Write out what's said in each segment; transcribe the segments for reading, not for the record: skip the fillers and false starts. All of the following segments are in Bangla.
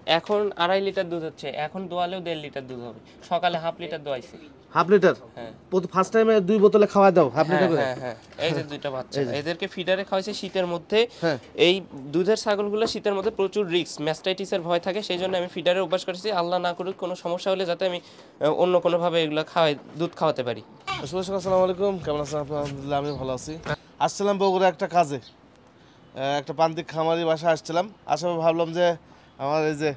এখন 2.5 লিটার দুধ হচ্ছে, এখন দোয়ালেও 1.5 লিটার দুধ হবে। সকালে হাফ লিটার দোয়াইছি। Half litre? হ্যাঁ। ফার্স্ট টাইমে 2 বোতলে খাওয়া দাও হাফ লিটার করে? হ্যাঁ হ্যাঁ, এই যে দুইটা বাচ্চা, এদেরকে ফিডারে খাওয়াইছে শীতের মধ্যে। এই দুধের ছাগলগুলো শীতের মধ্যে প্রচুর রিস্ক, ম্যাস্টাইটিসের ভয় থাকে, সেই জন্য আমি ফিডারে অভ্যাস করেছি। আল্লাহ না করুক কোনো সমস্যা হলে যাতে আমি অন্য কোনোভাবে এগুলো দুধ খাওয়াতে পারি। আসসালামু আলাইকুম, কেমন আছেন আপনারা? আলহামদুলিল্লাহ আমি ভালো আছি। আসছিলাম বগুড়া একটা কাজে, একটা প্রান্তিক খামারি বাসায় আসছিলাম। আসার ভাবলাম যে আমার এই যে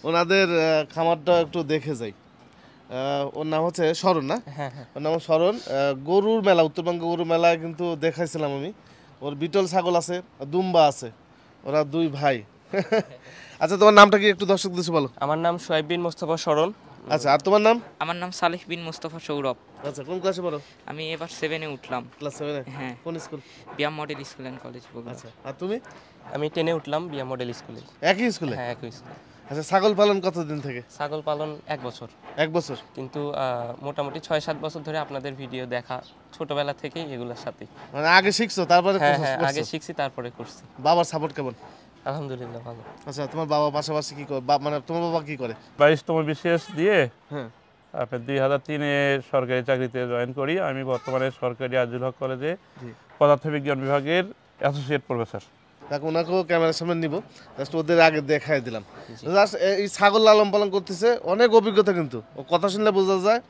ওনাদের খামারটা একটু দেখে যাই। ওর নাম হচ্ছে শরণ, না? হ্যাঁ, ওর নাম শরণ। গরুর মেলা, উত্তরবঙ্গ গরুর মেলায় কিন্তু দেখাইছিলাম আমি। ওর বিটল ছাগল আছে, দুম্বা আছে, ওরা 2 ভাই। আচ্ছা, তোমার নামটা কি একটু দর্শক দিতে বলো? আমার নাম সোহাইব বিন মোস্তফা শরণ। আচ্ছা, আর তোমার নাম? আমার নাম সালেহ বিন মোস্তফা সৌরভ। আচ্ছা, কোন ক্লাসে পড়ো? আমি এবার 7-এ উঠলাম। ক্লাস 7-এ? হ্যাঁ। কোন school? BIAM model school and college Bogura. আচ্ছা, আর তুমি? আমি 10-এ উঠলাম বিয়া মডেল স্কুলে। একই স্কুলে? হ্যাঁ, একই স্কুলে। আচ্ছা, ছাগল পালন কতদিন থেকে? ছাগল পালন 1 বছর। 1 বছর? কিন্তু মোটামুটি 6-7 বছর ধরে আপনাদের ভিডিও দেখা, ছোটবেলা থেকেই এগুলোর সাথে। মানে আগে শিখছো তারপরে? হ্যাঁ হ্যাঁ, আগে শিখছি তারপরে করছি। বাবার সাপোর্ট কেমন? আলহামদুলিল্লাহ ভালো। আচ্ছা, তোমার বাবা পাশাপাশি কি করে, মানে তোমার বাবা কি করে? 22তম বিশেষ দিয়ে হ্যাঁ, আপনার 2003-এ সরকারি চাকরিতে জয়েন করি। আমি বর্তমানে সরকারি আজিল হক কলেজে পদার্থবিজ্ঞান বিভাগের অ্যাসোসিয়েট প্রফেসর। তাকে ওনাকেও ক্যামেরার সামনে নিব, জাস্ট ওদের আগে দেখাই দিলাম। জাস্ট এই ছাগল লালন পালন করতেছে, অনেক অভিজ্ঞতা, কিন্তু ও কথা শুনলে বোঝা যায়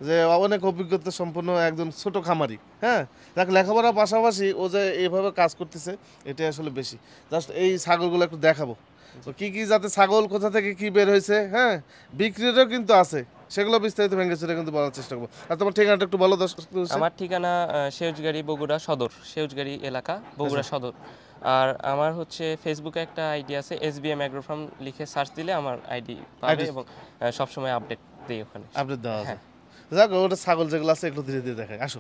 যে অনেক অভিজ্ঞতা সম্পন্ন একজন ছোট খামারি। হ্যাঁ, যাক লেখাপড়ার পাশাপাশি ও যে এইভাবে কাজ করতেছে এটাই আসলে বেশি। জাস্ট এই ছাগলগুলো একটু দেখাবো, তো কি কি যাতে ছাগল কোথা থেকে কি বের হয়েছে, হ্যাঁ বিক্রিরও কিন্তু আছে, সেগুলো বিস্তারিত ভেঙে চুরে কিন্তু বলার চেষ্টা করবো। আর তোমার ঠিকানাটা একটু বলো দর্শক। আমার ঠিকানা সেউজগাড়ি, বগুড়া সদর, সেউজগাড়ি এলাকা, বগুড়া সদর। আর আমার হচ্ছে ফেসবুকে একটা আইডি আছে, SBM অ্যাগ্রো ফার্ম লিখে সার্চ দিলে আমার আইডি পাবে, এবং সবসময় আপডেট দিই ওখানে। আপডেট দেওয়া আছে। যাক, ওটা ছাগল যেগুলো আছে একটু ধীরে ধীরে দেখাই, আসো।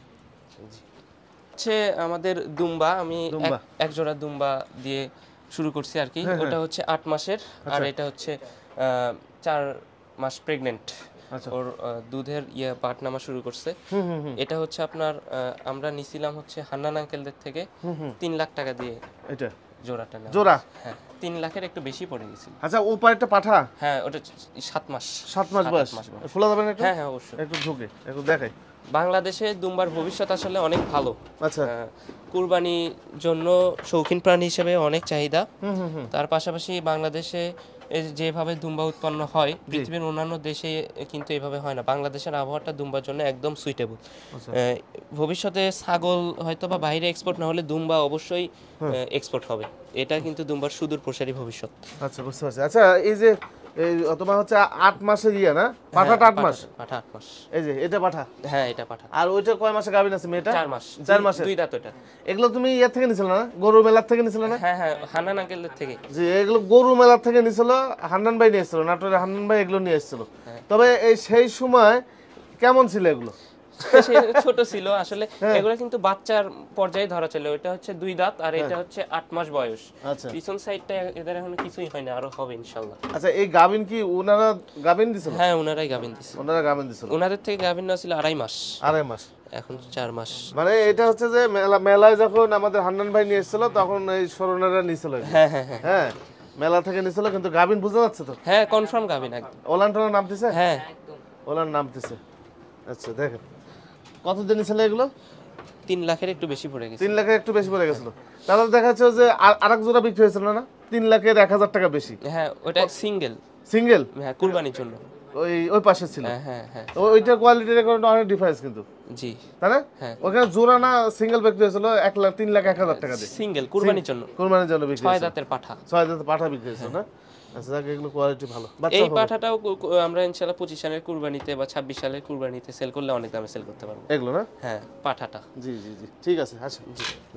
হচ্ছে আমাদের দুম্বা, আমি এক জোড়া দুম্বা দিয়ে শুরু করছি আর কি। ওটা হচ্ছে 8 মাসের, আর এটা হচ্ছে 4 মাস প্রেগনেন্ট। ওর দুধের পাট নামা শুরু করছে। এটা হচ্ছে আপনার আমরা নিছিলাম হচ্ছে হান্নান আঙ্কেলদের থেকে 3 লাখ টাকা দিয়ে। এটা জোড়াটা না? জোড়া, হ্যাঁ, 3 লাখের একটু বেশি পড়ে গেছিল। আচ্ছা, ও পায়টা পাঠা? হ্যাঁ, ওটা 7 মাস। 7 মাস বয়স? খোলা যাবে না? হ্যাঁ হ্যাঁ, অবশ্যই। একটু ঢুকে একটু দেখাই। বাংলাদেশে দুম্বার ভবিষ্যৎ আসলে অনেক ভালো। আচ্ছা, কুরবানির জন্য শৌখিন প্রাণী হিসেবে অনেক চাহিদা। তার পাশাপাশি বাংলাদেশে যেভাবে দুম্বা উৎপন্ন হয়, পৃথিবীর অন্যান্য দেশে কিন্তু এভাবে হয় না। বাংলাদেশের আবহাওয়াটা দুম্বার জন্য একদম সুইটেবল। ভবিষ্যতে ছাগল হয়তো বা বাইরে এক্সপোর্ট না হলে দুম্বা অবশ্যই এক্সপোর্ট হবে। এটা কিন্তু দুম্বার সুদূর প্রসারী ভবিষ্যৎ। আচ্ছা, বুঝতে পারছি। আচ্ছা, এই যে তোমার হচ্ছে 8 মাসের না, পাঠাটা 8 মাস? পাঠা 8 মাস। এই যে এটা পাঠা? হ্যাঁ, এটা পাঠা। আর ওইটা কয় মাসে গাভিন আছে মেয়েটা? 4 মাস। 4 মাসে 2 দাঁত। ওটা এগুলো তুমি থেকে নিছিল না, গরু মেলার থেকে নিছিল না? হ্যাঁ হ্যাঁ, হান্নান আঙ্কেলদের থেকে। যে এগুলো গরু মেলার থেকে নিছিল, হান্নান ভাই নিয়ে এসেছিল, নাটোরের হান্নান ভাই এগুলো নিয়ে এসেছিল। তবে এই সেই সময় কেমন ছিল এগুলো? ছোট ছিল আসলে, এগুলো কিন্তু বাচ্চার পর্যায়ে ধরা ছিল। এটা হচ্ছে 2 দাঁত, আর এটা হচ্ছে 8 মাস বয়স। আচ্ছা, পিছন সাইডটা এদের এখনো কিছুই হয় না, আরো হবে ইনশাআল্লাহ। আচ্ছা, এই গাবিন কি ওনারা গাবিন দিছিল? হ্যাঁ, ওনারাই গাবিন দিছিল। ওনারা গাবিন দিছিল। ওনাদের থেকে গাবিন না ছিল 2.5 মাস। 2.5 মাস, এখন 4 মাস। মানে এটা হচ্ছে যে মেলায় যখন আমাদের হান্নান ভাই নিয়ে এসেছিল তখন এই শরণেরা নিছিল। হ্যাঁ হ্যাঁ হ্যাঁ হ্যাঁ, মেলা থেকে নিছিল, কিন্তু গাবিন বোঝা যাচ্ছে তো? হ্যাঁ, কনফার্ম গাবিন একদম। ওলান টোলান নামতেছে? হ্যাঁ, ওলান নামতেছে। আচ্ছা, দেখেন কতদিন ছিল এগুলো? 3 লাখের একটু বেশি পড়ে গেছে। 3 লাখের একটু বেশি পড়ে গেছিল। তাহলে দেখা যাচ্ছে যে আরেক জোড়া বিক্রি হয়েছিল না 3 লাখের 1,000 টাকা বেশি? হ্যাঁ, ওটা সিঙ্গেল। সিঙ্গেল? হ্যাঁ, কুরবানির জন্য। ওই পাশে ছিল। হ্যাঁ হ্যাঁ হ্যাঁ, ওইটার কোয়ালিটির কারণে অনেক ডিফারেন্স কিন্তু। জি, তাই না? হ্যাঁ, ওখানে জোড়া না সিঙ্গেল বিক্রি হয়েছিল 3 লাখ 1,000 টাকা দিয়ে। সিঙ্গেল কুরবানির জন্য। কুরবানির জন্য বিক্রি 6 দাঁতের পাঠা। 6 দাঁতের পাঠা বিক্রি হয়েছিল না? আচ্ছা, এগুলো কোয়ালিটি ভালো। এই পাঠাটাও আমরা ইনশাআল্লাহ 25 সালের কুরবানিতে বা 26 সালের কুরবানিতে সেল করলে অনেক দামে সেল করতে পারবো এগুলো, না? হ্যাঁ, পাঠাটা। জি জি জি, ঠিক আছে। আচ্ছা,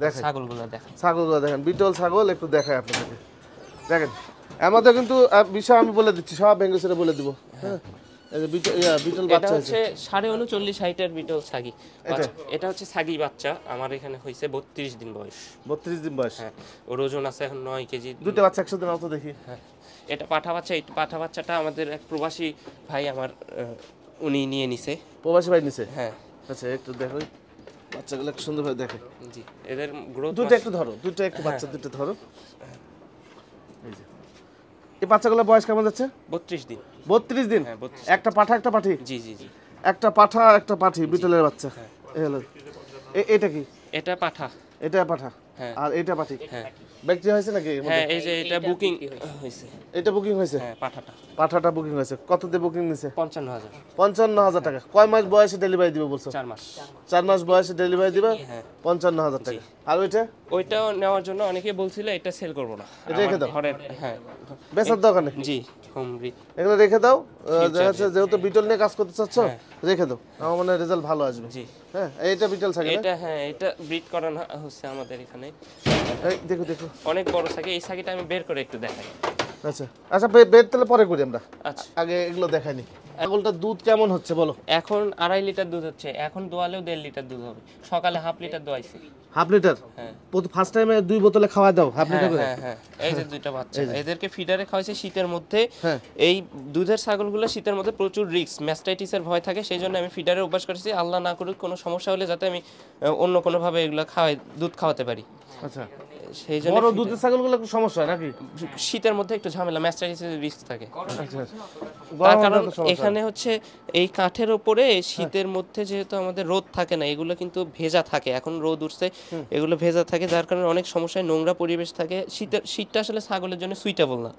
দেখেন ছাগলগুলো দেখেন। ছাগলগুলো দেখেন, বিটল ছাগল একটু দেখাই আপনাদেরকে। দেখেন, আমাদের কিন্তু বিষয় আমি বলে দিচ্ছি, সব বেঙ্গসিরে বলে দিব। হ্যাঁ, এই যে বিটল বাচ্চা হচ্ছে 39.5 হাইটের বিটল ছাগি। এটা হচ্ছে ছাগি বাচ্চা, আমার এখানে হইছে 32 দিন বয়স। 32 দিন বয়স? হ্যাঁ, ওর ওজন আছে এখন 9 কেজি। দুটো বাচ্চা একসাথে নাও তো দেখি। হ্যাঁ, এটা পাঠা বাচ্চা। এই পাঠা বাচ্চাটা আমাদের এক প্রবাসী ভাই আমার উনি নিয়ে নিছে। প্রবাসী ভাই নিছে? হ্যাঁ। আচ্ছা, একটু দেখো বাচ্চাগুলো একটু সুন্দরভাবে দেখে। জি, এদের গ্রোথ। দুটো একটু ধরো, দুটো একটু বাচ্চা দুটো ধরো। এই যে এই বাচ্চাগুলো বয়স কেমন যাচ্ছে? 32 দিন। 32 দিন? হ্যাঁ 32। একটা পাঠা একটা পাঠি? জি জি জি। একটা পাঠা একটা পাঠি বিটলের বাচ্চা। এই হলো। এটা কি? এটা পাঠা। এটা পাঠা। হ্যাঁ। আর এটা পাঠি? হ্যাঁ। বিক্রি হয়েছে নাকি? হ্যাঁ এই যে এটা বুকিং হয়েছে। এটা বুকিং হয়েছে? হ্যাঁ পাঠাটা। পাঠাটা বুকিং হয়েছে। কত দিয়ে বুকিং নিছে? 55,000। 55,000 টাকা। কয় মাস বয়সে ডেলিভারি দিবে বলছো? 4 মাস। 4 মাস বয়সে ডেলিভারি দিবে? হ্যাঁ 55,000 টাকা। আর ওইটা? ওইটাও নেওয়ার জন্য অনেকে বলছিল এটা সেল করব না। এটা রেখে দাও। ঘরের হ্যাঁ বেচার দরকার নেই। জি হোম ব্রিড। এগুলো রেখে দাও। দেখা যাচ্ছে যেহেতু বিটল নিয়ে কাজ করতে চাচ্ছ রেখে দাও। আমার মনে হয় রেজাল্ট ভালো আসবে। জি হ্যাঁ এইটা বিটল ছাগল। এটা হ্যাঁ এটা ব্রিড করানো হচ্ছে আমাদের এখানে। এই দেখো দেখো অনেক বড় ছাগি। এই ছাগিটা আমি বের করে একটু দেখাই। আচ্ছা আচ্ছা বেড তাহলে পরে করি আমরা। আচ্ছা আগে এগুলো দেখাইনি। ছাগলটার দুধ কেমন হচ্ছে বলো? এখন 2.5 লিটার দুধ হচ্ছে। এখন দোয়ালেও 1.5 লিটার দুধ হবে। সকালে হাফ লিটার দোয়াইছি। Half litre? হ্যাঁ ফার্স্ট টাইমে 2 বোতলে খাওয়া দাও হাফ লিটার করে? হ্যাঁ হ্যাঁ এই যে দুইটা বাচ্চা এদেরকে ফিডারে খাওয়াইছে শীতের মধ্যে। হ্যাঁ। এই দুধের ছাগলগুলো শীতের মধ্যে প্রচুর রিস্ক ম্যাস্টাইটিসের ভয় থাকে, সেই জন্য আমি ফিডারে অভ্যাস করেছি। আল্লাহ না করুক কোনো সমস্যা হলে যাতে আমি অন্য কোনোভাবে এগুলো দুধ খাওয়াতে পারি। আচ্ছা সেই জন্য বড় দুধের ছাগলগুলো একটু সমস্যা হয় নাকি? শীতের মধ্যে একটু ঝামেলা, ম্যাস্টাইটিসের রিস্ক থাকে। আচ্ছা তার কারণ এখানে হচ্ছে এই কাঠের ওপরে শীতের মধ্যে যেহেতু আমাদের রোদ থাকে না, এগুলো কিন্তু ভেজা থাকে। এখন রোদ উঠছে, এগুলো ভেজা থাকে, যার কারণে অনেক সমস্যায় নোংরা পরিবেশ থাকে। শীতটা আসলে ছাগলের জন্য সুইটেবল না।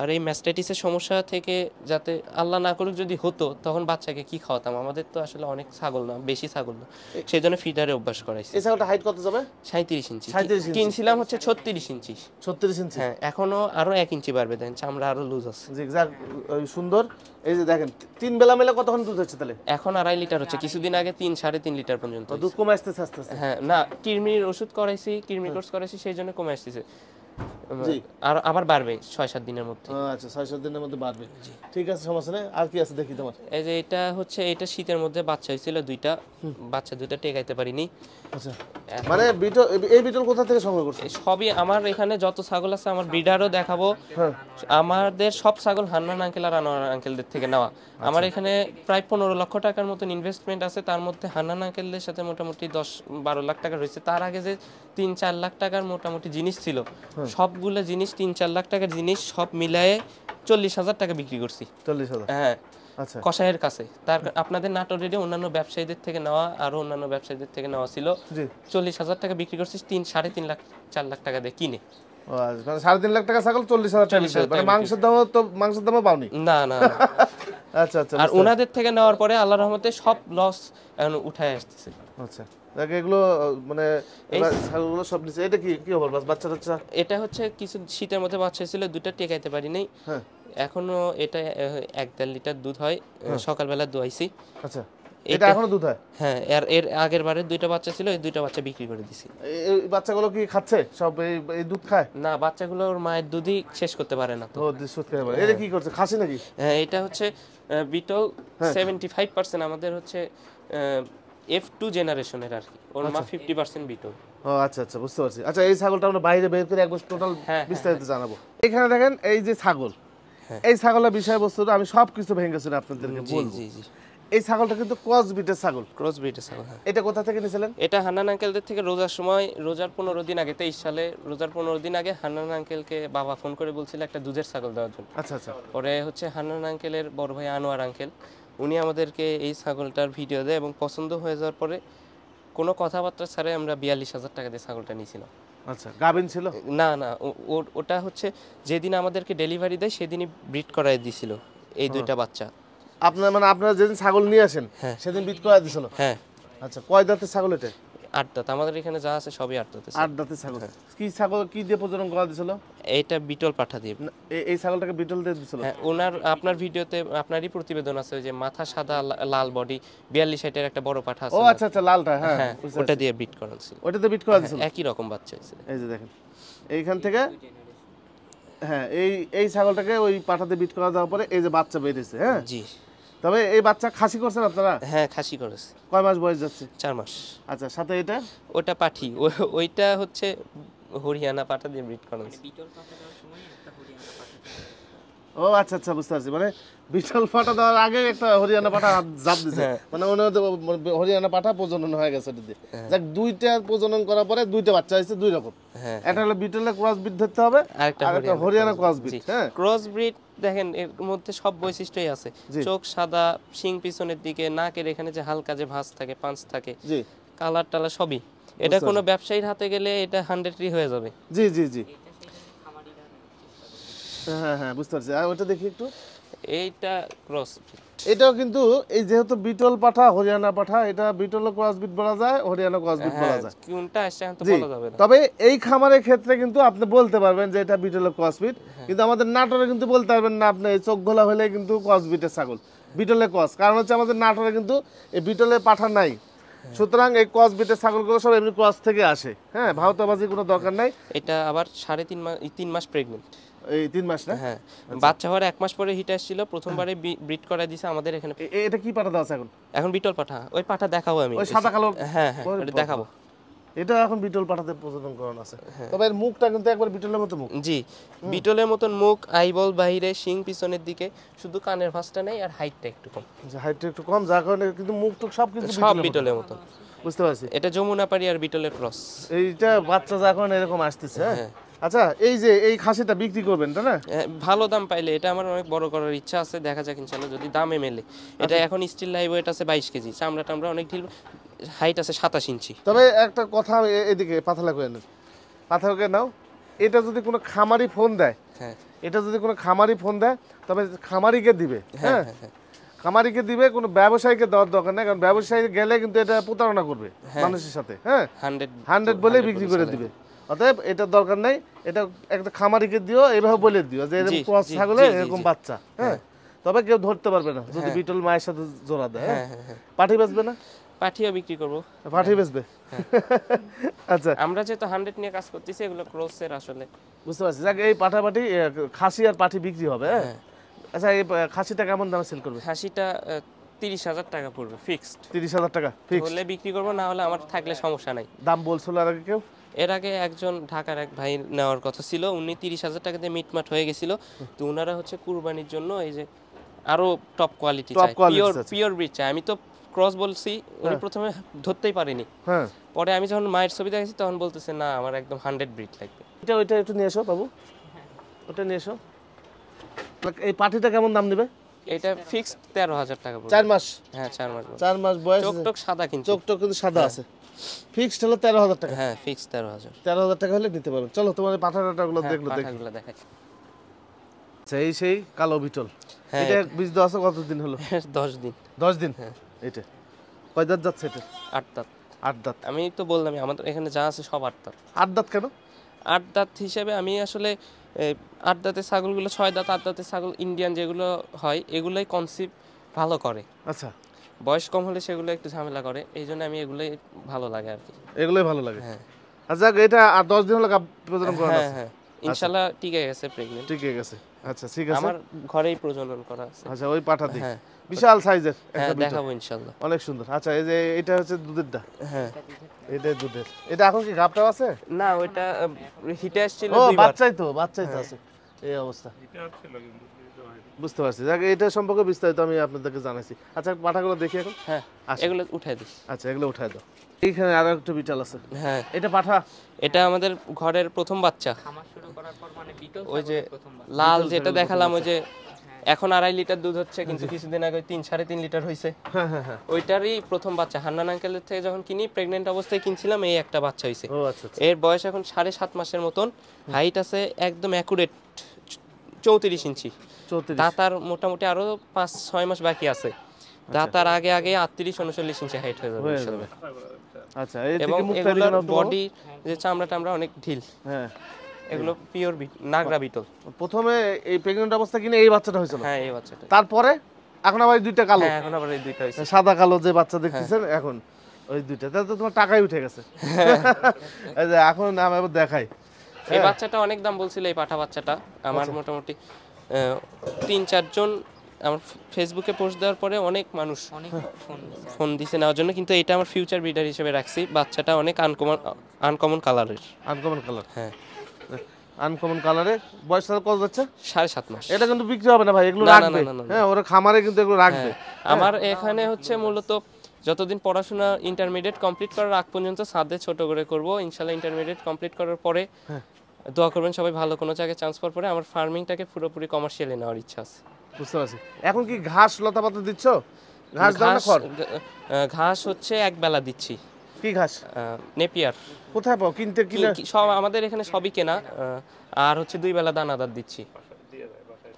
আর এই ম্যাস্টাইটিসের সমস্যা থেকে যাতে আল্লাহ না করুক যদি হতো, তখন বাচ্চাকে কি খাওয়াতাম? আমাদের তো আসলে অনেক ছাগল না, বেশি ছাগল না, সেই জন্য ফিডারে অভ্যাস করাইছি। এই ছাগলটা হাইট কত যাবে? 37 ইঞ্চি। 37 ইঞ্চি। কিনছিলাম হচ্ছে 36 ইঞ্চি। 36 ইঞ্চি? হ্যাঁ এখনো আরো 1 ইঞ্চি বাড়বে, দেন চামড়া আরো লুজ আছে। জিগজাগ সুন্দর। এই যে দেখেন 3 বেলা মিলে কতক্ষণ দুধ হচ্ছে তাহলে? এখন 2.5 লিটার হচ্ছে, কিছুদিন আগে 3-3.5 লিটার পর্যন্ত। দুধ কমে আসতেছে আস্তে আস্তে? হ্যাঁ না কৃমির ওষুধ করাইছি, কৃমি কোর্স করাইছি, সেই জন্য কমে আসতেছে। আর আবার বাড়বে 6-7 দিনের মধ্যে। আচ্ছা 6-7 দিনের মধ্যে বাড়বে। ঠিক আছে সমস্যা নেই। আর কি আছে দেখি তোমার? এই যে এটা হচ্ছে, এটা শীতের মধ্যে বাচ্চা হয়েছিল দুইটা, বাচ্চা দুইটা টেকাইতে পারিনি। আচ্ছা মানে এই বিটল কোথা থেকে সংগ্রহ করছো? সবই আমার এখানে যত ছাগল আছে, আমার ব্রিডারও দেখাবো। আমাদের সব ছাগল হান্নান আঙ্কেল আর আনোয়ার আঙ্কেলদের থেকে নেওয়া। আমার এখানে প্রায় 15 লক্ষ টাকার মতন ইনভেস্টমেন্ট আছে, তার মধ্যে হান্নান আঙ্কেলদের সাথে মোটামুটি 10-12 লাখ টাকা রয়েছে। তার আগে যে 3-4 লাখ টাকার মোটামুটি জিনিস ছিল, সবগুলো জিনিস 3-4 লাখ টাকার জিনিস সব মিলায়ে 40,000 টাকা বিক্রি করছি। 40,000? হ্যাঁ আচ্ছা কসাইয়ের কাছে। তার আপনাদের নাটোরের অন্যান্য ব্যবসায়ীদের থেকে নেওয়া, আরো অন্যান্য ব্যবসায়ীদের থেকে নেওয়া ছিল। 40,000 টাকা বিক্রি করছি 3-3.5 লাখ 4 লাখ টাকা দিয়ে কিনে। মানে 3.5 লাখ টাকা ছাগল 40,000 টাকা। মানে মাংসের দামও পাওনি? না না আচ্ছা আচ্ছা। আর ওনাদের থেকে নেওয়ার পরে আল্লাহর রহমতে সব লস এখন উঠায় আসতেছে। আচ্ছা দেখো এগুলো মানে ছাগলগুলো সব নিচে। এটা কি কি হবে বাচ্চা টাচ্চা? এটা হচ্ছে কিছু শীতের মধ্যে বাচ্চা ছিল, দুটো টেকাইতে পারি নাই। হ্যাঁ এখনো এটা 1-1.5 লিটার দুধ হয়, সকালবেলা দোয়াইছি। আচ্ছা এটা এখনো দুধ হয়? হ্যাঁ এর আগের বারে দুইটা বাচ্চা ছিল, এই দুইটা বাচ্চা বিক্রি করে দিছি। এই বাচ্চাগুলো কি খাচ্ছে সব? এই দুধ খায় না বাচ্চাগুলো ওর মায়ের দুধই শেষ করতে পারে না তো। ও দুধ খেয়ে পারে। এটা কি করছে, খাসি নাকি? হ্যাঁ এটা হচ্ছে বিটল 75% আমাদের হচ্ছে F2 জেনারেশনের আর কি। ওর মা 50% বিটল। ও আচ্ছা আচ্ছা বুঝতে পারছি। আচ্ছা এই ছাগলটা আমরা বাইরে বের করে একবার টোটাল বিস্তারিত জানাবো। এখানে দেখেন এই যে ছাগল, এই ছাগলের বিষয়বস্তুটা আমি সব কিছু ভেঙে শুনে আপনাদেরকে বলবো। জি জি এই ছাগলটা কিন্তু ক্রস ব্রিডের ছাগল। ক্রস ব্রিডের ছাগল। হ্যাঁ এটা কোথা থেকে নিয়েছিলেন? এটা হান্নান আঙ্কেলদের থেকে রোজার সময়, রোজার 15 দিন আগে, 23 সালে রোজার 15 দিন আগে হান্নান আঙ্কেলকে বাবা ফোন করে বলছিল একটা দুধের ছাগল দেওয়ার জন্য। আচ্ছা আচ্ছা। পরে হচ্ছে হান্নান আঙ্কেলের বড় ভাই আনোয়ার আঙ্কেল, উনি আমাদেরকে এই ছাগলটার ভিডিও দেয় এবং পছন্দ হয়ে যাওয়ার পরে কোনো কথাবার্তা ছাড়াই আমরা 42,000 টাকা দিয়ে ছাগলটা নিয়েছিলাম। আচ্ছা গাবিন ছিল? না না ওটা হচ্ছে যেদিন আমাদেরকে ডেলিভারি দেয় সেদিনই ব্রিড করায় দিয়েছিল এই দুইটা বাচ্চা। আপনার মানে আপনারা যেদিন ছাগল নিয়ে আসেন সেদিন বিট করা দিছিল? হ্যাঁ। আচ্ছা কয় দাঁতের ছাগল এটা? 8 দাঁত। আমাদের এখানে যা আছে সবই 8 দাঁত। 8 দাঁতের ছাগল। কি ছাগল কি দিয়ে প্রজনন করা দিছিল? এইটা বিটল পাঠা দিয়ে। এই ছাগলটাকে বিটল দিয়ে দিছিল? হ্যাঁ আপনার ভিডিওতে আপনারই প্রতিবেদন আছে যে মাথা সাদা লাল বডি 42-60 এর একটা বড় পাঠা আছে। ও আচ্ছা আচ্ছা লালটা। হ্যাঁ ওটা দিয়ে বিট করানো ছিল। ওটাতে বিট করা দিছিল? একই রকম বাচ্চা হয়েছিল। এই যে দেখেন এইখান থেকে হ্যাঁ এই ছাগলটাকে ওই পাঠাতে বিট করা দেওয়ার পরে এই যে বাচ্চা বেরিয়েছে। হ্যাঁ জি। তবে এই বাচ্চা খাসি করছেন আপনারা? হ্যাঁ খাসি করেছে। কয় মাস বয়স যাচ্ছে? 4 মাস। আচ্ছা সাথে এটা? ওটা পাঠি। ওইটা হচ্ছে হরিয়ানা পাঠা দিয়ে ব্রিড করানো। বিটল পাঠা দেওয়ার সময় একটা হরিয়ানা পাঠা। ও ও আচ্ছা আচ্ছা, বুঝতে পারছি। মানে বিটল পাঠা দেওয়ার আগে একটা হরিয়ানা পাঠা জাপ দিছে, মানে মনে হতো হরিয়ানা পাঠা প্রজনন হয়ে গেছে এটা দিয়ে। যাক, দুইটা প্রজনন করার পরে দুইটা বাচ্চা হয়েছে দুই রকম। একটা হলো বিটলের ক্রস ব্রিড ধরতে হবে, আর একটা হরিয়ানা ক্রস ব্রিড। হ্যাঁ, ক্রস ব্রিড দেখেন এর মধ্যে সব বৈশিষ্ট্যই আছে। চোখ সাদা, শিং পিছনের দিকে, নাকের এখানে যে হালকা যে ভাঁজ থাকে, পাঁচ থাকে, জি, কালার টালার সবই। এটা কোনো ব্যবসায়ীর হাতে গেলে এটা 100ই হয়ে যাবে। জি জি জি, হ্যাঁ হ্যাঁ, বুঝতে পারছি। আর ওটা দেখি একটু, এইটা ক্রস, এটাও কিন্তু এই যেহেতু বিটল পাঠা হরিয়ানা পাঠা, এটা বিটল ক্রস ব্রিড বলা যায়, হরিয়ানা ক্রস ব্রিড বলা যায়। কোনটা আসছে এখন তো বলা যাবে না। তবে এই খামারের ক্ষেত্রে কিন্তু আপনি বলতে পারবেন যে এটা বিটল ক্রস ব্রিড, কিন্তু আমাদের নাটোরে কিন্তু বলতে পারবেন না আপনি। এই চোখ ঘোলা হলে কিন্তু ক্রস ব্রিডের ছাগল, বিটলের ক্রস। কারণ হচ্ছে আমাদের নাটোরে কিন্তু এই বিটলের পাঠা নাই, সুতরাং এই ক্রস ব্রিডের ছাগলগুলো সব এমনি ক্রস থেকে আসে। হ্যাঁ, ভাওতাবাজির কোনো দরকার নাই। এটা আবার 3.5 মাস প্রেগন্যান্ট। এই 3 মাস না? হ্যাঁ, বাচ্চা হওয়ার 1 মাস পরে হিট আসছিল, প্রথমবারে ব্রিড করাই দিয়েছে আমাদের এখানে। এটা কি পাঠা দাও এখন? এখন বিটল পাঠা, ওই পাঠা দেখাবো আমি, ওই সাদা কালো। হ্যাঁ হ্যাঁ, ওটা দেখাবো। এটা এখন বিটল পাঠাতে প্রজনন করানো আছে, তবে এর মুখটা কিন্তু একবার বিটলের মতো মুখ। জি, বিটলের মতন মুখ, আইবল বাইরে, শিং পিছনের দিকে, শুধু কানের ভাঁজটা নেই আর হাইটটা একটু কম। হাইটটা একটু কম, যার কারণে কিন্তু মুখ টুক সব কিছু সব বিটলের মতো। বুঝতে পারছি। এটা যমুনাপাড়ি আর বিটলের ক্রস। এইটা বাচ্চা যখন এরকম আসতেছে। হ্যাঁ, আচ্ছা, এই যে এই খাসিটা বিক্রি করবেন তাই না? ভালো দাম পাইলে এটা আমার অনেক বড় করার ইচ্ছা আছে, দেখা যাক ইনশাআল্লাহ যদি দামে মেলে। এটা এখন স্টিল লাইভ ওয়েট আছে 22 কেজি, চামড়া টামড়া অনেক ঢিল, হাইট আছে 27 ইঞ্চি। তবে একটা কথা, এদিকে পাথালা করে নেন, পাথালাকে নাও। এটা যদি কোনো খামারি ফোন দেয়, হ্যাঁ, এটা যদি কোনো খামারি ফোন দেয়, তবে খামারিকে দিবে। হ্যাঁ, খামারিকে দিবে, কোনো ব্যবসায়ীকে দেওয়ার দরকার নেই, কারণ ব্যবসায়ী গেলে কিন্তু এটা প্রতারণা করবে মানুষের সাথে। হ্যাঁ, 100 বলে বিক্রি করে দিবে। অতএব এটা দরকার নাই, এটা একটা খামারিকে দিও, এইভাবে বলে দিও যে এরকম ক্রস ছাগলে এরকম বাচ্চা। হ্যাঁ, তবে কেউ ধরতে পারবে না যদি বিটল মায়ের সাথে জোড়া দেয়। হ্যাঁ, পাঠি বেচবে না? পাঠিও বিক্রি করব। পাঠি বেচবে? আচ্ছা, আমরা যেহেতু 100 নিয়ে কাজ করতেছি, এগুলো ক্রসের আসলে। বুঝতে পারছি। যাক, এই পাঠাপাঠি খাসি আর পাঠি বিক্রি হবে। আচ্ছা, এই খাসিটা কেমন দামে সেল করবে? খাসিটা 30,000 টাকা পড়বে ফিক্সড। 30,000 টাকা ফিক্সড হলে বিক্রি করব, না হলে আমার থাকলে সমস্যা নাই। দাম বলছিল আর আগে কেউ? এর আগে একজন ঢাকার এক ভাই নেওয়ার কথা ছিল, উনি 30,000 টাকা দিয়ে মিটমাট হয়ে গেছিল। তো ওনারা হচ্ছে কুরবানির জন্য এই যে আরো টপ কোয়ালিটি চাই, পিওর ব্রিড চাই। আমি তো ক্রস বলছি, উনি প্রথমে ধরতেই পারেনি। হ্যাঁ, পরে আমি যখন মায়ের ছবি দেখেছি তখন বলতেছে না, আমার একদম 100 ব্রিড লাগবে। ওইটা একটু নিয়ে এসো বাবু, ওটা নিয়ে এসো। এই পাঠিটা কেমন দাম নেবে? এটা ফিক্সড 13,000 টাকা পড়বে। 4 মাস? হ্যাঁ, 4 মাস। 4 মাস বয়স, চোখ সাদা, কিন্তু চোখ কিন্তু সাদা আছে। ফিক্সড হলো 13,000 টাকা? হ্যাঁ, ফিক্সড 13,000। 13,000 টাকা হলে নিতে পারবেন। চলো তোমার পাঠাটাগুলো দেখলো, পাঠাগুলো দেখাই। সেই কালো বিটল। এটা বীজ দেওয়া আছে কতদিন হলো? 10 দিন। 10 দিন? হ্যাঁ। এটা কয় দাঁত যাচ্ছে? এটা 8 দাঁত। 8 দাঁত? আমি তো বললাম আমাদের এখানে যা আছে সব 8 দাঁত। 8 দাঁত কেন? 8 দাঁত হিসেবে আমি আসলে 8 দাঁতের ছাগলগুলো, 6 দাঁত 8 দাঁতের ছাগল ইন্ডিয়ান যেগুলো হয়, এগুলোই কনসিভ ভালো করে। আচ্ছা, বয়স কম হলে সেগুলো একটু ঝামেলা করে, এই জন্য আমি এগুলোই ভালো লাগে আর কি। এগুলোই ভালো লাগে? হ্যাঁ। আচ্ছা, এটা আর 10 দিন হলো প্রজনন করা আছে? হ্যাঁ, ইনশাআল্লাহ টিকে গেছে, প্রেগন্যান্ট টিকে গেছে। আচ্ছা, ঠিক আছে। আমার ঘরেই প্রজনন করা আছে। আচ্ছা, ওই পাঠা দিই, বিশাল সাইজের একটা দেখাবো ইনশাআল্লাহ, অনেক সুন্দর। আচ্ছা, এই যে এটা হচ্ছে দুধেরটা? হ্যাঁ, এটা দুধের। এটা এখন কি গাবটা আছে? না, ওইটা হিটে আসছিল ও, দুইবার। বাচ্চাই তো আছে এই অবস্থা। বুঝতে পারছি। যাক, এটা সম্পর্কে বিস্তারিত আমি আপনাদেরকে জানাইছি। আচ্ছা, পাঠাগুলো দেখি এখন। হ্যাঁ, এগুলো উঠাই দিই। আচ্ছা, এগুলো উঠাই দাও। এইখানে আরো একটা বিটল আছে। হ্যাঁ, এটা পাঠা? এটা আমাদের ঘরের প্রথম বাচ্চা। খামার শুরু করার পর মানে বিটল ওই যে লাল যেটা দেখালাম, ওই যে এখন 2.5 লিটার দুধ হচ্ছে, কিন্তু কিছুদিন আগে 3-3.5 লিটার হয়েছে। হ্যাঁ, ওইটারই প্রথম বাচ্চা। হান্নান আঙ্কেলের থেকে যখন কিনি, প্রেগনেন্ট অবস্থায় কিনছিলাম, এই একটা বাচ্চা হয়েছে। এর বয়স এখন 7.5 মাসের মতন। হাইট আছে একদম অ্যাকুরেট 34 ইঞ্চি। দাঁতার মোটামুটি আরো 5-6 মাস বাকি আছে। দাঁতার আগে 38-39 ইঞ্চি হাইট হয়ে যাবে। আচ্ছা, এবং এগুলোর বডি যে চামড়া টামড়া অনেক ঢিল। হ্যাঁ, এগুলো পিওর নাগরা বিটল। প্রথমে এই প্রেগন্যান্ট অবস্থা কিনে এই বাচ্চাটা হয়েছিল? হ্যাঁ, এই বাচ্চাটা। তারপরে এখন আবার দুইটা কালো? হ্যাঁ, এখন আবার এই দুইটা হয়েছে, সাদা কালো যে বাচ্চা দেখতেছেন এখন, ওই দুইটা। তাহলে তো তোমার টাকাই উঠে গেছে। এই যে এখন আমি আবার দেখাই, এই বাচ্চাটা অনেক দাম বলছিল, এই পাঠা বাচ্চাটা। আমার মোটামুটি 3-4 জন আমার ফেসবুকে পোস্ট দেওয়ার পরে অনেক মানুষ ফোন দিছে নেওয়ার জন্য, কিন্তু এটা আমার ফিউচার ব্রিডার হিসেবে রাখছি। বাচ্চাটা অনেক আনকমন কালারের। Uncommon colour? হ্যাঁ। আনকমন কালারে। বয়স কত যাচ্ছে? 7.5 মাস। এটা কিন্তু বিক্রি হবে না ভাই, এগুলো না, না, রাখবে। না, না, না। হ্যাঁ, ওরা খামারে কিন্তু এগুলো রাখবে। আমার এখানে হচ্ছে মূলত যতদিন পড়াশোনা ইন্টারমিডিয়েট কমপ্লিট করার আগ পর্যন্ত ছাদে ছোট করে করব, ইনশাল্লাহ ইন্টারমিডিয়েট কমপ্লিট করার পরে দোয়া করবেন সবাই, ভালো কোনো জায়গায় চান্স পাওয়ার পরে আমার ফার্মিংটাকে পুরোপুরি কমার্শিয়ালি নেওয়ার ইচ্ছা আছে। বুঝতে পারছি। এখন কি ঘাস লতাপাতা দিচ্ছ? ঘাস দাও না খড়? ঘাস হচ্ছে এক বেলা দিচ্ছি। কি ঘাস? নেপিয়ার। কোথায় পাও? কিনতে কিনে? সব আমাদের এখানে সবই কেনা। আর হচ্ছে 2 বেলা দানাদার দিচ্ছি।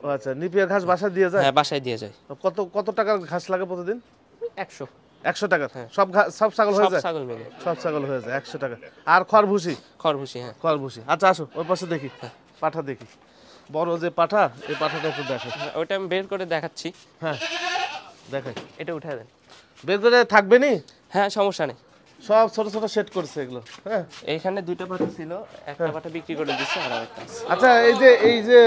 ও আচ্ছা, নেপিয়ার ঘাস বাসায় দিয়ে যায়? হ্যাঁ, বাসায় দিয়ে যায়। কত কত টাকার ঘাস লাগে প্রতিদিন? 100 টাকা। সব ছাগল হয়ে যায়? সব ছাগল মিলে সব ছাগল হয়ে যায় 100 টাকা। আর খড়ভুসি? খড়ভুসি, হ্যাঁ। খড়ভুসি। আচ্ছা আসো ওই পাশে দেখি, পাঠা দেখি। বড় যে পাঠা, এই পাঠাটা একটু দেখো। ওটা আমি বের করে দেখাচ্ছি। হ্যাঁ দেখাই। এটা উঠে দেন। বের করে থাকবে নি? হ্যাঁ, সমস্যা নেই। সব ছোট ছোট সেট করছে এগুলো। হ্যাঁ, এইখানে 2টা পাঠা ছিল, একটা পাঠা বিক্রি করে দিচ্ছে আর একটা আছে। আচ্ছা এই যে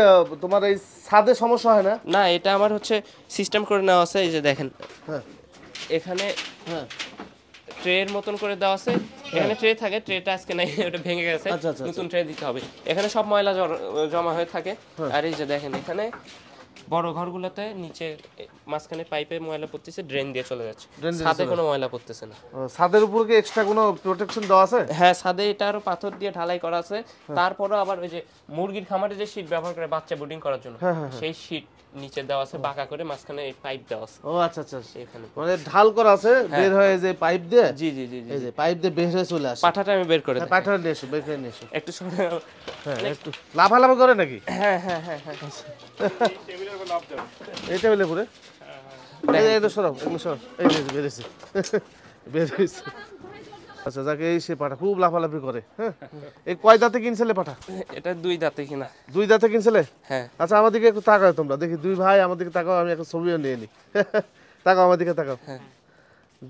তোমার এই ছাদে সমস্যা হয় না? না, এটা আমার হচ্ছে সিস্টেম করে নেওয়া আছে। এই যে দেখেন, হ্যাঁ এখানে হ্যাঁ ট্রের মতন করে দেওয়া আছে। এখানে ট্রে থাকে, ট্রেটা আজকে নাই, ওটা ভেঙে গেছে, আচ্ছা, আচ্ছা, নতুন ট্রে দিতে হবে। এখানে সব ময়লা জমা হয়ে থাকে। আর এই যে দেখেন, এখানে বড় ঘরগুলোতে নিচে মাঝখানে পাইপে ময়লা পড়তেছে, ড্রেন দিয়ে চলে যাচ্ছে, ছাদে কোনো ময়লা পড়তেছে না। ছাদের উপর কি এক্সট্রা কোনো প্রোটেকশন দেওয়া আছে? হ্যাঁ, ছাদে এটা আরো পাথর দিয়ে ঢালাই করা আছে। তারপরও আবার ওই যে মুরগির খামারে যে শীট ব্যবহার করে বাচ্চা ব্রুডিং করার জন্য, সেই শীট নিচে দেওয়া আছে, বাঁকা করে মাঝখানে এই পাইপ দেওয়া আছে। ও আচ্ছা আচ্ছা, এখানে মানে ঢাল করা আছে, বের হয়ে যে পাইপ দিয়ে। জি জি জি জি, এই যে পাইপ দিয়ে বের হয়ে চলে আসে। পাঠাটা আমি বের করে দেই। পাঠা নিয়ে এসো, বের করে নিয়ে এসো। একটু সরে। হ্যাঁ, একটু লাফালাফি করে নাকি? হ্যাঁ হ্যাঁ হ্যাঁ হ্যাঁ। এই টেবিলে পড়ে এই তো সরাও, এগুলো সরাও। এই যে বেরিয়েছে, বের হয়েছে। আচ্ছা যাকে, এই সে পাঠা খুব লাফালাফি করে। হ্যাঁ, এই কয় দাঁতে কিনছিলে পাঠা? এটা 2 দাঁতে কিনা। 2 দাঁতে কিনছিলে? হ্যাঁ। আচ্ছা আমার দিকে একটু তাকাও তোমরা, দেখি 2 ভাই আমার দিকে তাকাও, আমি একটা ছবিও নিয়ে নিই। তাকাও আমার দিকে তাকাও। হ্যাঁ।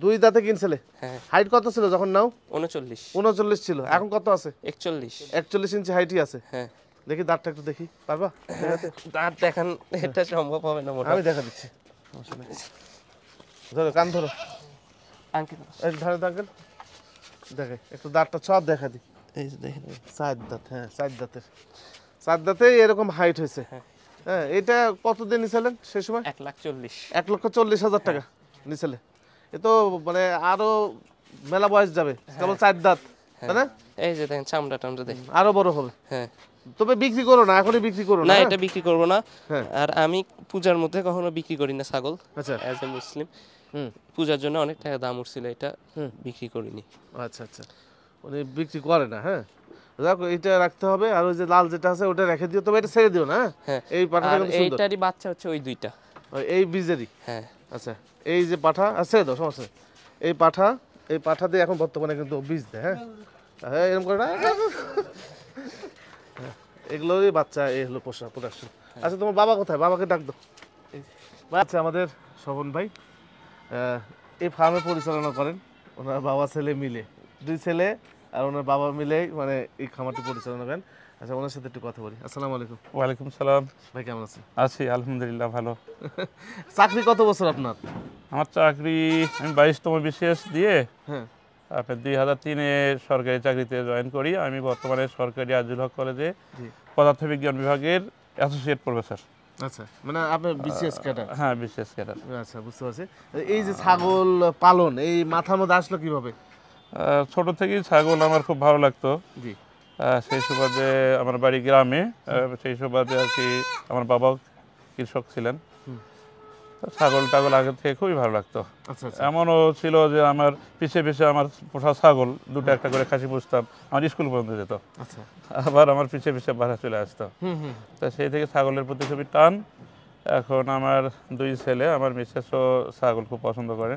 2 দাঁতে কিনছিলে? হ্যাঁ। হাইট কত ছিল যখন নাও? 39। 39 ছিল, এখন কত আছে? 41। 41 ইঞ্চি হাইটই আছে। হ্যাঁ। দেখি দাঁতটা একটু দেখি, পারবা? দাঁত দেখান, এটা সম্ভব হবে না মোটা। আমি দেখা দিচ্ছি, ধরো কান ধরো। আঙ্কেল, এই ধরো আঙ্কেল, দেখে একটু দাঁতটা সব দেখা দি। এই যে দেখেন, 4 দাঁত। হ্যাঁ 4 দাঁতের, 4 দাঁতে এরকম হাইট হয়েছে। হ্যাঁ, এটা কতদিন নিছিলেন সেই সময়? 1,40,000। 1,40,000 টাকা নিছিলে। এ তো মানে আরো মেলা বয়স যাবে, কেবল 4 দাঁত, তাই না? এই যে দেখেন, চামড়া টামড়া দেখেন, আরো বড় হবে। হ্যাঁ। তবে বিক্রি করো না, এখনই বিক্রি করো না, না। এটা বিক্রি করব না। হ্যাঁ। আর আমি পূজার মধ্যে কখনো বিক্রি করি না ছাগল, আচ্ছা। অ্যাজ এ মুসলিম। পূজার জন্য অনেক টাকা দাম উঠছিল, এটা বিক্রি করিনি। আচ্ছা আচ্ছা, উনি বিক্রি করে না। হ্যাঁ, দেখো এটা রাখতে হবে, আর ওই যে লাল যেটা আছে ওটা রেখে দিও, তবে এটা ছেড়ে দিও না। হ্যাঁ, এই পাঠাটা কিন্তু সুন্দর। এইটারই বাচ্চা হচ্ছে ওই 2টা, এই বীজেরই। হ্যাঁ। আচ্ছা, এই যে পাঠা আছে, দাও সমস্যা নেই। এই পাঠা দিয়ে এখন বর্তমানে কিন্তু বীজ দেয়। হ্যাঁ, হ্যাঁ এরকম করে না, এগুলোরই বাচ্চা, এই হলো প্রোডাকশন। আচ্ছা তোমার বাবা কোথায়? বাবাকে ডাক দাও। আচ্ছা, আমাদের স্বপন ভাই এই ফার্মে পরিচালনা করেন, ওনার বাবা ছেলে মিলে, 2 ছেলে আর ওনার বাবা মিলেই মানে এই খামারটি পরিচালনা করেন। আচ্ছা, ওনার সাথে একটু কথা বলি। আসসালামু আলাইকুম। ওয়ালাইকুম সালাম। ভাই কেমন আছেন? আছি আলহামদুলিল্লাহ, ভালো। চাকরি কত বছর আপনার? আমার চাকরি, আমি 22তম BCS দিয়ে হ্যাঁ, আপনার 2003-এ সরকারি চাকরিতে জয়েন করি। আমি বর্তমানে সরকারি আজিজুল হক কলেজে পদার্থবিজ্ঞান বিভাগের অ্যাসোসিয়েট প্রফেসর। আচ্ছা, মানে আপনার বিসিএস ক্যাডার? হ্যাঁ, BCS ক্যাডার। আচ্ছা, বুঝতে পারছি। এই যে ছাগল পালন, এই মাথার মধ্যে আসলো কিভাবে? ছোট থেকেই ছাগল আমার খুব ভালো লাগতো। জি। সেই সুবাদে আমার বাড়ি গ্রামে, সেই সুবাদে আর কি আমার বাবাও কৃষক ছিলেন, তো ছাগল টাগল আগে থেকে খুবই ভালো লাগতো। আচ্ছা, এমনও ছিল যে আমার পিছে পিছে আমার পোষা ছাগল 2টা একটা করে খাসি পুষতাম, আমার স্কুল পর্যন্ত যেত। আচ্ছা, আবার আমার পিছে পিছে বাসা চলে আসতো। তা সেই থেকে ছাগলের প্রতি খুবই টান। এখন আমার 2 ছেলে, আমার মিসেসও ছাগল খুব পছন্দ করে।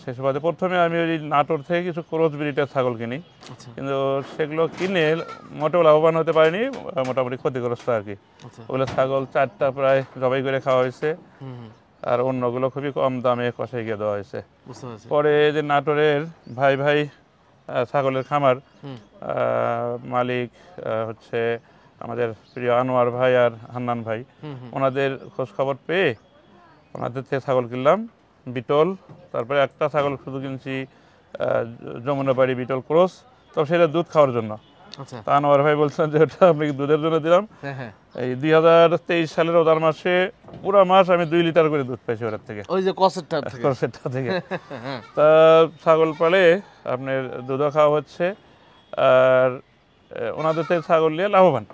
সেই সুবাদে প্রথমে আমি ওই নাটোর থেকে কিছু ক্রস ব্রিডের ছাগল কিনি, কিন্তু সেগুলো কিনে মোটেও লাভবান হতে পারিনি, মোটামুটি ক্ষতিগ্রস্ত আর কি। ওগুলো ছাগল 4টা প্রায় জবাই করে খাওয়া হয়েছে, আর অন্যগুলো খুবই কম দামে কষাই গিয়ে দেওয়া হয়েছে। পরে যে নাটোরের ভাই ভাই ছাগলের খামার মালিক হচ্ছে আমাদের প্রিয় আনোয়ার ভাই আর হান্নান ভাই, ওনাদের খোঁজ খবর পেয়ে ওনাদের থেকে ছাগল কিনলাম, বিটল। তারপরে একটা ছাগল শুধু কিনছি যমুনাবাড়ি বিটল ক্রস, তবে সেটা দুধ খাওয়ার জন্য। আচ্ছা তা আনোয়ার ভাই বলছেন যে ওটা আপনি দুধের জন্য দিলাম। এই 2023 সালের রোজার মাসে পুরো মাস আমি 2 লিটার করে দুধ পাইছি ওর থেকে, ওই যে কসেটটা থেকে। তা ছাগল পালে আপনার দুধও খাওয়া হচ্ছে, আর ওনাদের থেকে ছাগল নিয়ে লাভবান।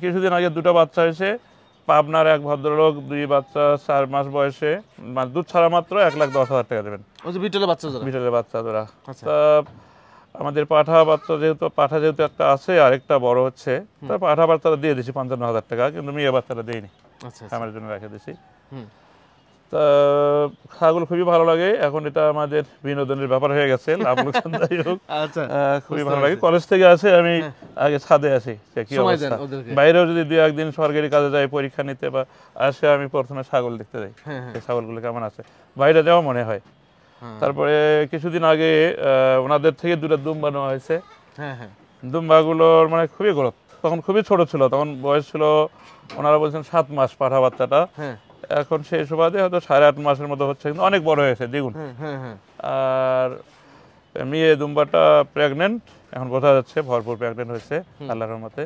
কিছুদিন আগে 2টা বাচ্চা হয়েছে, পাবনার এক ভদ্রলোক 2 বাচ্চা 4 মাস বয়সে, মানে দুধ ছাড়া মাত্র 1,10,000 টাকা দেবেন। ওই যে বিটলের বাচ্চা জোড়া। তা আমাদের পাঠা যেহেতু একটা আছে আর একটা বড় হচ্ছে, তা পাঠা বাচ্চারা দিয়ে দিছি 55,000 টাকা, কিন্তু মেয়ে বাচ্চারা দেয়নি, আমার জন্য রেখে দিছি। তা ছাগল খুবই ভালো লাগে, এখন এটা আমাদের বিনোদনের ব্যাপার হয়ে গেছে, লাভ লোকসান যাই হোক খুবই ভালো লাগে। কলেজ থেকে আসে আমি আগে ছাদে আসি কি অবস্থা, বাইরেও যদি 2-1 দিন সরকারি কাজে যাই পরীক্ষা নিতে বা আসে, আমি প্রথমে ছাগল দেখতে যাই, এই ছাগলগুলো কেমন আছে, বাইরে যাওয়া মনে হয়। তারপরে কিছুদিন আগে ওনাদের থেকে 2টা দুম্বা নেওয়া হয়েছে। দুম্বাগুলোর মানে খুবই গ্রোথ, তখন খুবই ছোট ছিল, তখন বয়স ছিল ওনারা বলছেন 7 মাস পাঠা বাচ্চাটা, এখন সেই সুবাদে হয়তো 8.5 মাসের মতো হচ্ছে, কিন্তু অনেক বড় হয়েছে দ্বিগুণ। আর মেয়ে দুম্বাটা প্রেগনেন্ট, এখন বোঝা যাচ্ছে ভরপুর প্রেগনেন্ট হয়েছে আল্লাহর রহমতে।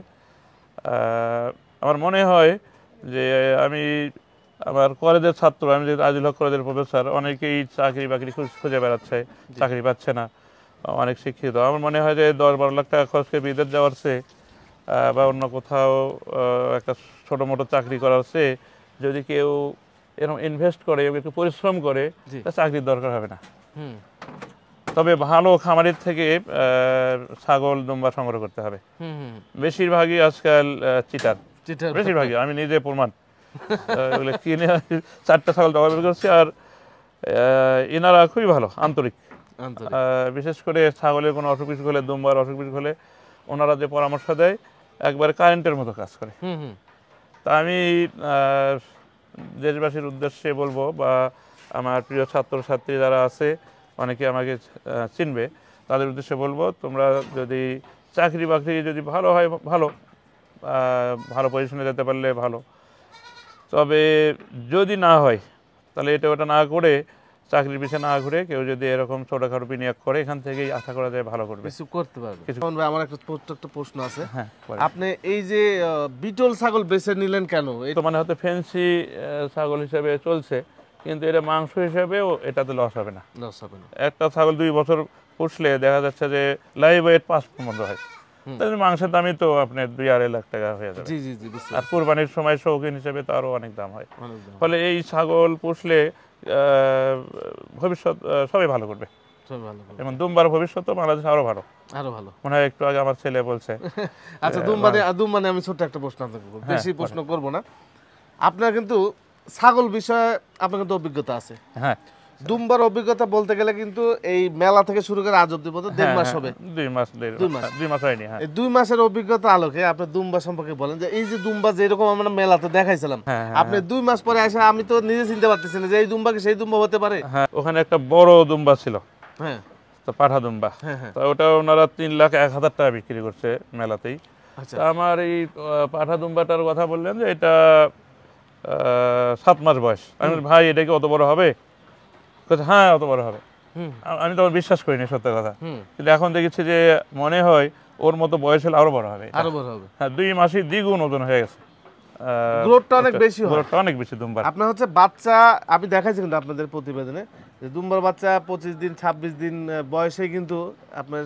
আমার মনে হয় যে আমি আমার কলেজের ছাত্র, আমি যে আজিল হক কলেজের প্রফেসর, অনেকেই চাকরি বাকরি খুঁজে বেড়াচ্ছে, চাকরি পাচ্ছে না, অনেক শিক্ষিত। আমার মনে হয় যে 10-12 লাখ টাকা খরচ করে বিদেশ যাওয়ার চেয়ে বা অন্য কোথাও একটা ছোটো মোটো চাকরি করার চেয়ে যদি কেউ এরকম ইনভেস্ট করে, একটু পরিশ্রম করে, তা চাকরির দরকার হবে না। তবে ভালো খামারের থেকে ছাগল দুম্বা সংগ্রহ করতে হবে। বেশিরভাগই আজকাল চিটার, বেশিরভাগই, আমি নিজে প্রমাণ। এগুলো কিনে 4টা ছাগল জবাই করছি, আর এনারা খুবই ভালো, আন্তরিক। বিশেষ করে ছাগলের কোনো অসুখ বিসুখ হলে, দুম্বার অসুখ বিসুখ হলে ওনারা যে পরামর্শ দেয় একবারে কারেন্টের মতো কাজ করে। তা আমি দেশবাসীর উদ্দেশ্যে বলবো, বা আমার প্রিয় ছাত্রছাত্রী যারা আছে, অনেকে আমাকে চিনবে, তাদের উদ্দেশ্যে বলবো, তোমরা যদি চাকরি বাকরি যদি ভালো হয় ভালো, ভালো পজিশনে যেতে পারলে ভালো, তবে যদি না হয় তাহলে এটা ওটা না করে, চাকরির পিছনে না ঘুরে কেউ যদি এরকম ছোটখাটো বিনিয়োগ করে, এখান থেকেই আশা করা যায় ভালো করবে, কিছু করতে পারবে। আমার একটা প্রশ্ন আছে, আপনি এই যে বিটল ছাগল বেছে নিলেন কেন? তো মানে হয়তো ফ্যান্সি ছাগল হিসেবে চলছে, কিন্তু এটা মাংস হিসেবেও এটাতে লস হবে না। একটা ছাগল 2 বছর পুষলে দেখা যাচ্ছে যে লাইভ ওয়েট 5 মতো হয়, তাহলে মাংসের দামই তো আপনার 2-2.5 লাখ টাকা হয়ে যাবে। আর কুরবানির সময় শৌখিন হিসেবে তো আরো অনেক দাম হয়। ফলে এই ছাগল পুষলে ভবিষ্যৎ সবাই ভালো করবে, যেমন দুম্বার ভবিষ্যৎ বাংলাদেশ আরো ভালো মনে হয়। একটু আগে আমার ছেলে বলছে। আচ্ছা, দুম্বানে আমি ছোট্ট একটা প্রশ্ন আপনাকে করব, বেশি প্রশ্ন করব না। আপনার কিন্তু ছাগল বিষয়ে আপনার কিন্তু অভিজ্ঞতা আছে। দুম্বার অভিজ্ঞতা বলতে গেলে কিন্তু এই মেলা থেকে শুরু করে আজ অব্দি পর্যন্ত 1.5 মাস হবে। 2 মাস হয়নি। এই 2 মাসের অভিজ্ঞতা আলোকে আপনি দুম্বা সম্পর্কে বলেন, যে এই যে দুম্বা যেরকম আমরা মেলাতে দেখাইছিলাম, আপনি 2 মাস পরে এসে আমি তো নিজে চিনতে পারতেছি না যে এই দুম্বা কি সেই দুম্বা হতে পারে। ওখানে একটা বড় দুম্বা ছিল, তো পাঠা দুম্বা, তো ওটা ওনারা 3,01,000 টাকা বিক্রি করছে মেলাতেই। আমার এই পাঠা দুম্বাটার কথা বললেন যে এটা 7 মাস বয়স। আমি ভাই এটা কি অত বড় হবে? হ্যাঁ অত বড় হবে। আমি তখন বিশ্বাস করিনি, সত্য কথা। কিন্তু এখন দেখেছি যে মনে হয় ওর মতো বয়স হলে আরো বড় হবে। হ্যাঁ, 2 মাসই দ্বিগুণ ওজন হয়ে গেছে, গ্রোথটা অনেক বেশি, গ্রোথটা অনেক বেশি দুম্বার। আপনার হচ্ছে বাচ্চা, আমি দেখাইছি কিন্তু আপনাদের প্রতিবেদনে যে দুম্বার বাচ্চা 25 দিন 26 দিন বয়সে কিন্তু আপনার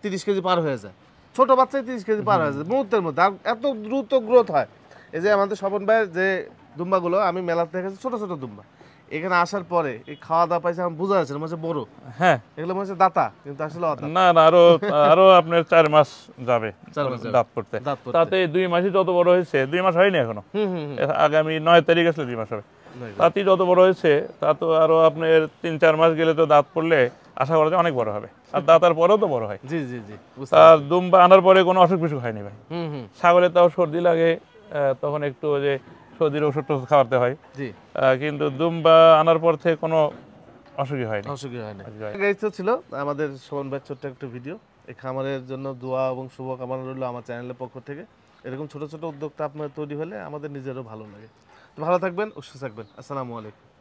30 কেজি পার হয়ে যায়। ছোট বাচ্চায় 30 কেজি পার হয়ে যায় মুহূর্তের মধ্যে, আর এত দ্রুত গ্রোথ হয়। এই যে আমাদের স্বপন ভাইয়ের যে দুম্বাগুলো আমি মেলাতে দেখেছি, ছোট ছোট দুম্বা, এখানে আসার পরে এই খাওয়া দাওয়া পাইছে, আমি বোঝা যাচ্ছে মনে হচ্ছে বড়। এগুলো মনে হচ্ছে দাতা, কিন্তু আসলে না না, আরো আপনার 4 মাস যাবে দাঁত পড়তে। তাতে 2 মাসই যত বড় হয়েছে, 2 মাস হয়নি এখনো, আগামী 9 তারিখ আসলে 2 মাস হবে। তাতেই যত বড় হয়েছে, তা তো আরো আপনার 3-4 মাস গেলে তো দাঁত পড়লে আশা করা যায় অনেক বড় হবে। আর দাঁতার পরেও তো বড় হয়। তার দুম্বা আনার পরে কোনো অসুখ বিসুখ হয়নি ভাই। ছাগলের তাও সর্দি লাগে, তখন একটু যে সর্দির ওষুধ খাওয়াতে হয়, কিন্তু দুম্বা আনার পর থেকে কোনো অসুখই হয়নি। এই তো ছিল আমাদের শোভন ভাইয়ের ছোট্ট একটা ভিডিও। এই খামারের জন্য দোয়া এবং শুভকামনা রইল আমার চ্যানেলের পক্ষ থেকে। এরকম ছোট ছোট উদ্যোক্তা আপনার তৈরি হলে আমাদের নিজেরও ভালো লাগে। ভালো থাকবেন, সুস্থ থাকবেন। আসসালামু আলাইকুম।